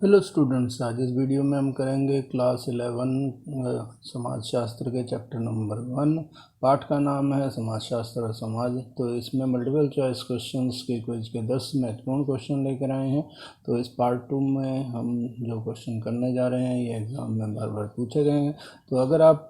Hello students, आज इस video में हम करेंगे क्लास 11 समाजशास्त्र के चैप्टर नंबर 1। पाठ का नाम है समाजशास्त्र और समाज। तो इसमें मल्टीपल चॉइस क्वेश्चंस के क्विज के 10 महत्वपूर्ण क्वेश्चन लेकर आए हैं। तो इस पार्ट 2 में हम जो क्वेश्चन करने जा रहे हैं ये एग्ज़ाम में बार बार पूछे गए हैं। तो अगर आप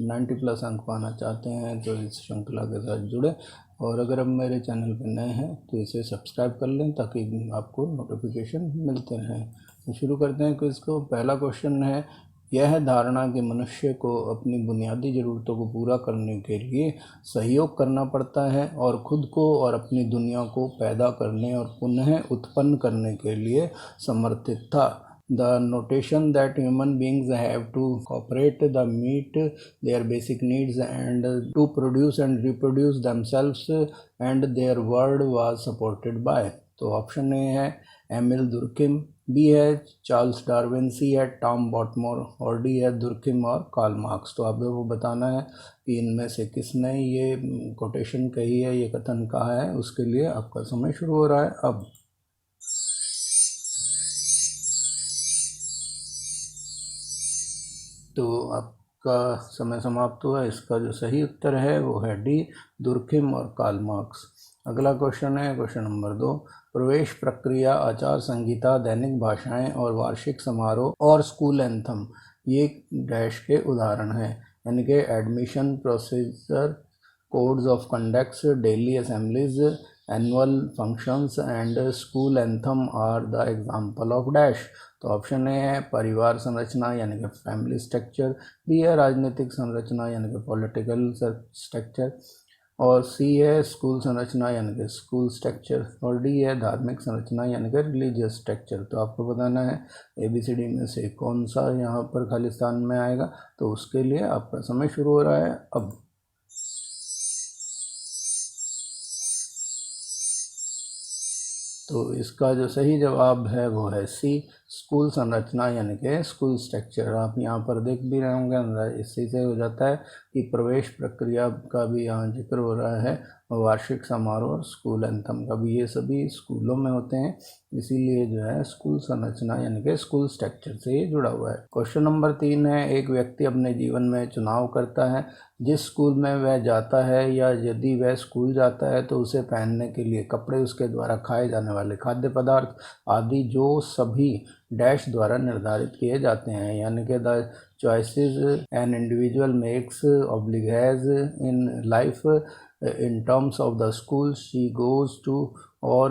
90+ अंक पाना चाहते हैं तो इस श्रृंखला के साथ जुड़े, और अगर आप मेरे चैनल पर नए हैं तो इसे सब्सक्राइब कर लें ताकि आपको नोटिफिकेशन मिलते रहें। तो शुरू करते हैं क्विज को। पहला क्वेश्चन है, यह धारणा कि मनुष्य को अपनी बुनियादी ज़रूरतों को पूरा करने के लिए सहयोग करना पड़ता है और खुद को और अपनी दुनिया को पैदा करने और पुनः उत्पन्न करने के लिए समर्थित था। The notion that human beings have to cooperate to meet their basic needs and to produce and reproduce themselves and their world was supported by। तो ऑप्शन ए है एमिल दुर्किम, बी है चार्ल्स डार्विन, सी है Tom बॉटमोर और D है दुर्किम और Karl Marx. तो आपको वो बताना है कि इनमें से किसने ये कोटेशन कही है, ये कथन कहा है। उसके लिए आपका समय शुरू हो रहा है अब। तो आपका समय समाप्त हुआ। इसका जो सही उत्तर है वो है डी, दुर्किम और कार्ल मार्क्स। अगला क्वेश्चन है क्वेश्चन नंबर 2। प्रवेश प्रक्रिया, आचार संहिता, दैनिक भाषाएं और वार्षिक समारोह और स्कूल एंथम ये डैश के उदाहरण हैं। यानी कि admission procedure, codes of conduct, daily assemblies, annual functions and school anthem are the example of dash. तो ऑप्शन ए है परिवार संरचना यानी कि फैमिली स्ट्रक्चर, बी है राजनीतिक संरचना यानी कि पॉलिटिकल स्ट्रक्चर, और सी है स्कूल संरचना यानी कि स्कूल स्ट्रक्चर, और डी है धार्मिक संरचना यानी कि रिलीजियस स्ट्रक्चर। तो आपको बताना है ABCD में से कौन सा यहाँ पर खालिस्तान में आएगा। तो उसके लिए आपका समय शुरू हो रहा है अब। तो इसका जो सही जवाब है वो है सी, स्कूल संरचना यानी कि स्कूल स्ट्रक्चर। आप यहाँ पर देख भी रहे होंगे, इसी से हो जाता है कि प्रवेश प्रक्रिया का भी यहाँ जिक्र हो रहा है, वार्षिक समारोह और स्कूल एंथम का भी, ये सभी स्कूलों में होते हैं, इसीलिए जो है स्कूल संरचना यानी कि स्कूल स्ट्रक्चर से ये जुड़ा हुआ है। क्वेश्चन नंबर 3 है, एक व्यक्ति अपने जीवन में चुनाव करता है जिस स्कूल में वह जाता है या यदि वह स्कूल जाता है तो उसे पहनने के लिए कपड़े, उसके द्वारा खाए जाने वाले खाद्य पदार्थ आदि जो सभी डैश द्वारा निर्धारित किए जाते हैं। यानी कि the choices an individual makes oblique has in life in terms of the school she goes to or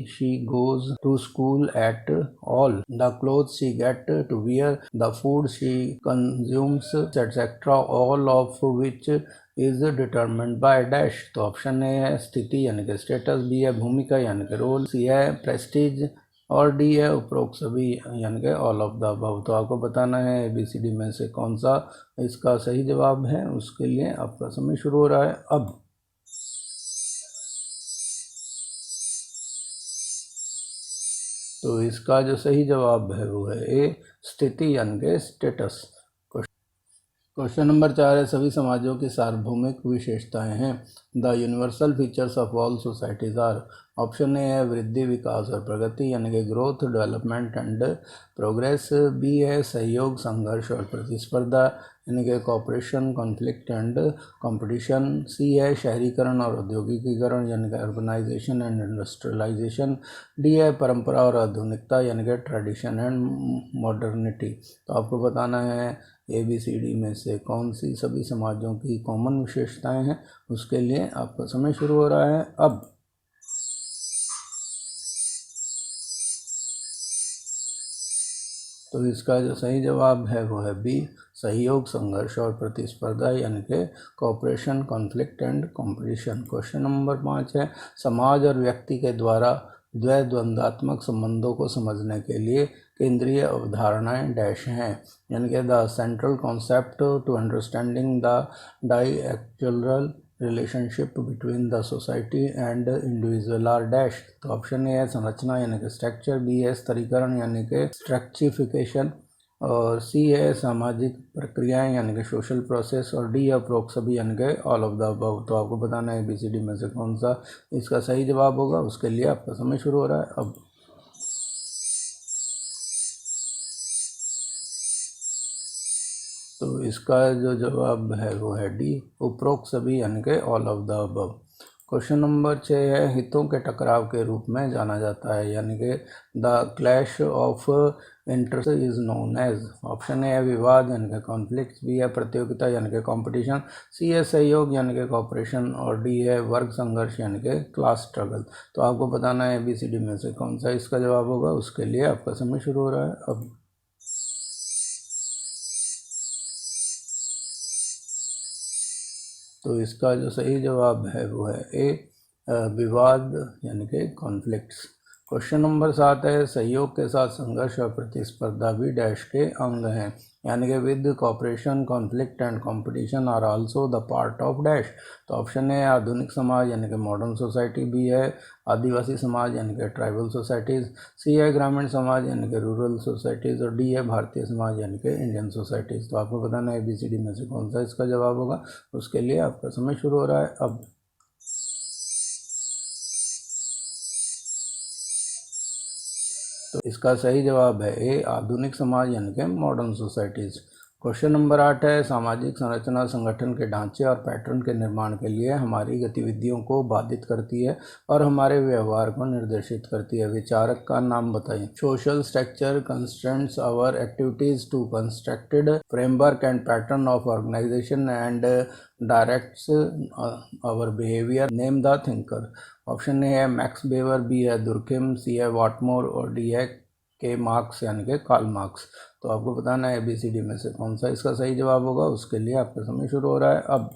she goes to school at all, the clothes she get to wear, the food she consumes, etc., all of which is determined by dash। तो option A है स्थिति यानी कि status, B है भूमिका यानी कि role, सी है प्रेस्टीज और डी है उपरोक्त सभी यानी कि ऑल ऑफ द अबव। तो आपको बताना है ABCD में से कौन सा इसका सही जवाब है। उसके लिए आपका समय शुरू हो रहा है अब। तो इसका जो सही जवाब है वो है ए, स्थिति यानी कि स्टेटस। क्वेश्चन नंबर 4 है, सभी समाजों की सार्वभौमिक विशेषताएं हैं। The universal features of all societies are. Option A है वृद्धि, विकास और प्रगति यानी कि growth, development and progress, B है सहयोग, संघर्ष और प्रतिस्पर्धा यानी कि cooperation, conflict and competition, C है शहरीकरण और औद्योगिकीकरण यानी कि अर्बनाइजेशन एंड इंडस्ट्रियलाइजेशन, डी है परंपरा और आधुनिकता यानी कि ट्रेडिशन एंड मॉडर्निटी। तो आपको बताना है ABCD में से कौन सी सभी समाजों की कॉमन विशेषताएं हैं। उसके लिए आपका समय शुरू हो रहा है अब। तो इसका जो सही जवाब है वो है बी, सहयोग, संघर्ष और प्रतिस्पर्धा यानी कि cooperation, conflict and competition. Question number 5 है, समाज और व्यक्ति के द्वारा द्वंद्वात्मक संबंधों को समझने के लिए केंद्रीय अवधारणाएं डैश हैं। यानी कि the central concept to understanding the dialectical relationship between the society and individual are dash. तो ऑप्शन ए है संरचना यानी कि स्ट्रक्चर, बी है स्तरीकरण यानी कि स्ट्रक्चरिफिकेशन, और सी है सामाजिक प्रक्रियाएं यानी कि सोशल प्रोसेस, और डी है उपरोक्त सभी यानी कि ऑल ऑफ द अबव। तो आपको बताना है ABCD में से कौन सा इसका सही जवाब होगा। उसके लिए आपका समय शुरू हो रहा है अब। तो इसका जो जवाब है वो है डी, उपरोक्त सभी यानी कि all of the above. Question number 6 है, हितों के टकराव के रूप में जाना जाता है, यानी कि the clash of interest is known as. Option A है विवाद यानी कि कॉन्फ्लिक्ट, बी है प्रतियोगिता यानी कि कंपटीशन, सी है सहयोग यानी कि कॉपरेशन, और डी है वर्ग संघर्ष यानी कि क्लास स्ट्रगल। तो आपको बताना है ABCD में से कौन सा इसका जवाब होगा। उसके लिए आपका समय शुरू हो रहा है अब। तो इसका जो सही जवाब है वो है ए, विवाद यानी कि कॉन्फ्लिक्ट्स। क्वेश्चन नंबर 7 है, सहयोग के साथ संघर्ष और प्रतिस्पर्धा भी डैश के अंग हैं, यानी कि with cooperation conflict and competition are also the part of dash. तो ऑप्शन है आधुनिक समाज यानी कि मॉडर्न सोसाइटी, बी है आदिवासी समाज यानी कि ट्राइबल सोसाइटीज़, सी है ग्रामीण समाज यानी कि रूरल सोसाइटीज़, और डी है भारतीय समाज यानी कि इंडियन सोसाइटीज़। तो आपको बताना है ABCD में से कौन सा इसका जवाब होगा। उसके लिए आपका समय शुरू हो रहा है अब। तो इसका सही जवाब है ए, आधुनिक समाज यानी कि मॉडर्न सोसाइटीज़। क्वेश्चन नंबर 8 है, सामाजिक संरचना संगठन के ढांचे और पैटर्न के निर्माण के लिए हमारी गतिविधियों को बाधित करती है और हमारे व्यवहार को निर्देशित करती है। विचारक का नाम बताइए। Social structure constraints our activities to constructed framework and pattern of organisation and directs our behaviour, name the thinker. Option A है मैक्स वेबर, बी है दुर्खिम, सी है वॉटमोर, और डी है के मार्क्स यानी कि कार्ल मार्क्स। तो आपको बताना है ABCD में से कौन सा इसका सही जवाब होगा। उसके लिए आपका समय शुरू हो रहा है अब।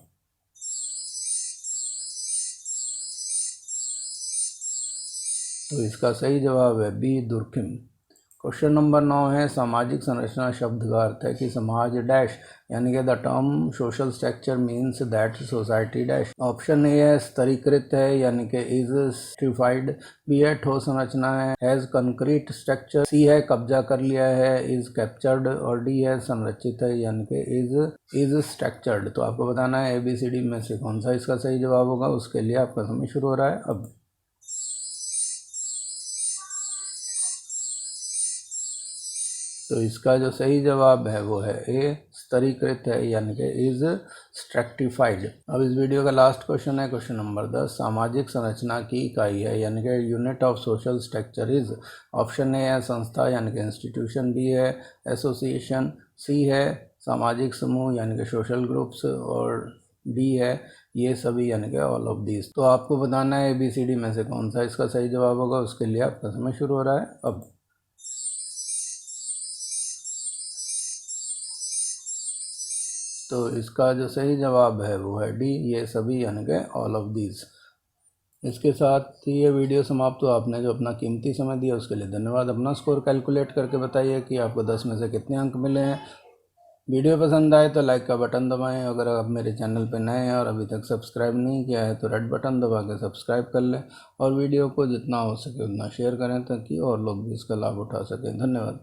तो इसका सही जवाब है बी, दुर्खिम। क्वेश्चन नंबर 9 है, सामाजिक संरचना शब्द का अर्थ है कि समाज डैश, यानी कि the term social structure means that society dash. Option A है स्तरीकृत है यानी कि इज स्ट्रिफाइड, बी है ठोस संरचना है हैज कंक्रीट स्ट्रक्चर, सी है कब्जा कर लिया है इज कैप्चर्ड, और डी है संरचित है यानी कि इज स्ट्रक्चर्ड। तो आपको बताना है ABCD में से कौन सा इसका सही जवाब होगा। उसके लिए आपका समय शुरू हो रहा है अब। तो इसका जो सही जवाब है वो है ए, स्तरीकृत है यानी कि इज स्ट्रक्टिफाइड। अब इस वीडियो का लास्ट क्वेश्चन है क्वेश्चन नंबर 10, सामाजिक संरचना की इकाई है यानी कि unit of social structure is. Option A है संस्था यानी कि इंस्टीट्यूशन, बी है एसोसिएशन, सी है सामाजिक समूह यानी कि सोशल ग्रुप्स, और डी है ये सभी यानी कि ऑल ऑफ दीज। तो आपको बताना है ABCD में से कौन सा इसका सही जवाब होगा। उसके लिए आपका समय शुरू हो रहा है अब। तो इसका जो सही जवाब है वो है डी, ये सभी यानी कि ऑल ऑफ दीज। इसके साथ ही ये वीडियो समाप्त हुआ। आपने जो अपना कीमती समय दिया उसके लिए धन्यवाद। अपना स्कोर कैलकुलेट करके बताइए कि आपको 10 में से कितने अंक मिले हैं। वीडियो पसंद आए तो लाइक का बटन दबाएं। अगर आप मेरे चैनल पर नए हैं और अभी तक सब्सक्राइब नहीं किया है तो रेड बटन दबा के सब्सक्राइब कर लें, और वीडियो को जितना हो सके उतना शेयर करें ताकि और लोग भी इसका लाभ उठा सकें। धन्यवाद।